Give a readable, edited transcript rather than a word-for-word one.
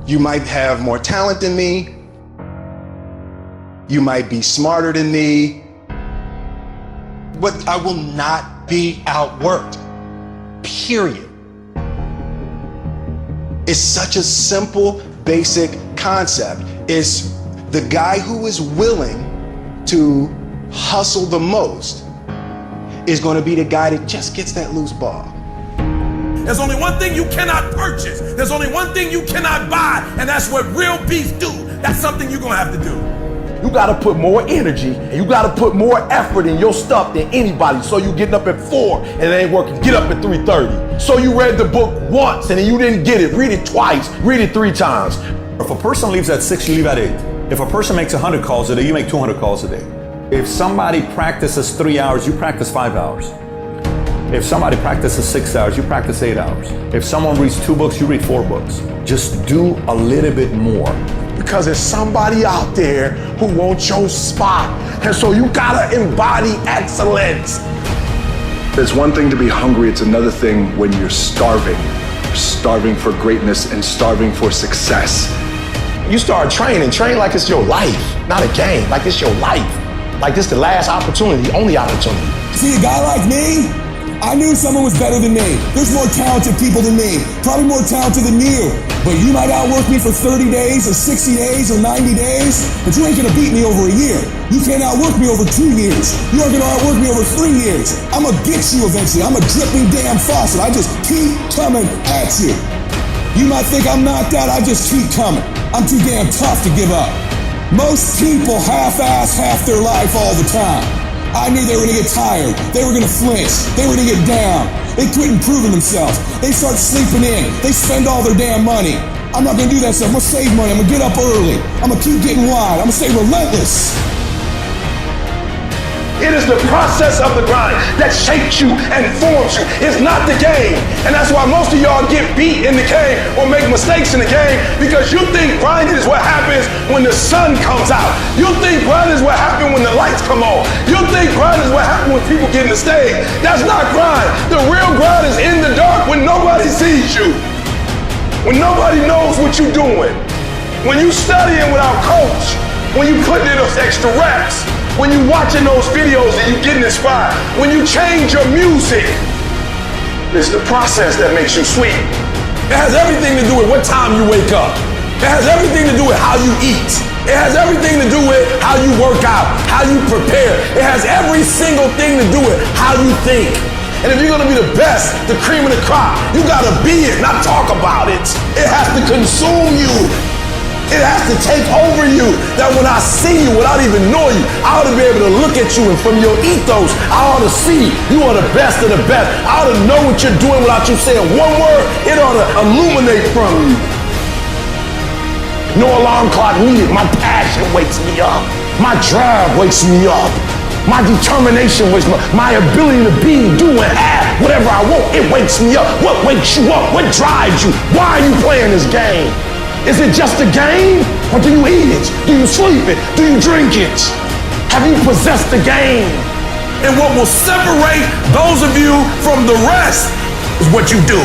You might have more talent than me. You might be smarter than me. But I will not be outworked. Period. It's such a simple, basic concept. It's the guy who is willing to hustle the most is going to be the guy that just gets that loose ball. There's only one thing you cannot purchase. There's only one thing you cannot buy, and that's what real beasts do. That's something you're gonna have to do. You gotta put more energy and you gotta put more effort in your stuff than anybody. So you getting up at 4 and it ain't working, get up at 3:30. So you read the book once and then you didn't get it, read it twice, read it 3 times. If a person leaves at 6, you leave at 8. If a person makes 100 calls a day, you make 200 calls a day. If somebody practices 3 hours, you practice 5 hours. If somebody practices 6 hours, you practice 8 hours. If someone reads 2 books, you read 4 books. Just do a little bit more. Because there's somebody out there who wants your spot. And so you gotta embody excellence. It's one thing to be hungry, it's another thing when you're starving. You're starving for greatness and starving for success. You start training, train like it's your life, not a game, like it's your life. Like this the last opportunity, the only opportunity. See, a guy like me, I knew someone was better than me. There's more talented people than me, probably more talented than you. But you might outwork me for 30 days or 60 days or 90 days, but you ain't gonna beat me over a year. You can't outwork me over 2 years. You aren't gonna outwork me over 3 years. I'm gonna get you eventually. I'm a dripping damn faucet. I just keep coming at you. You might think I'm not that, I just keep coming. I'm too damn tough to give up. Most people half-ass half their life all the time. I knew they were gonna get tired. They were gonna flinch. They were gonna get down. They quit improving themselves. They start sleeping in. They spend all their damn money. I'm not gonna do that stuff. I'm gonna save money. I'm gonna get up early. I'm gonna keep getting wide. I'm gonna stay relentless. It is the process of the grind that shapes you and forms you. It's not the game. And that's why most of y'all get beat in the game or make mistakes in the game because you think grinding is what happens when the sun comes out. You think grinding is what happens when the lights come on. You think grinding is what happens when people get in the stage. That's not grind. The real grind is in the dark when nobody sees you. When nobody knows what you're doing. When you studying without coach. When you putting in those extra reps. When you watching those videos and you getting inspired, when you change your music, it's the process that makes you sweet. It has everything to do with what time you wake up. It has everything to do with how you eat. It has everything to do with how you work out, how you prepare. It has every single thing to do with how you think. And if you're gonna be the best, the cream of the crop, you gotta be it, not talk about it. It has to consume you. It has to take over you, that when I see you without even knowing you, I ought to be able to look at you and from your ethos, I ought to see you are the best of the best. I ought to know what you're doing without you saying one word. It ought to illuminate from you. No alarm clock needed. My passion wakes me up. My drive wakes me up. My determination wakes me up. My ability to be, do, and have whatever I want, it wakes me up. What wakes you up? What drives you? Why are you playing this game? Is it just a game? Or do you eat it? Do you sleep it? Do you drink it? Have you possessed the game? And what will separate those of you from the rest is what you do.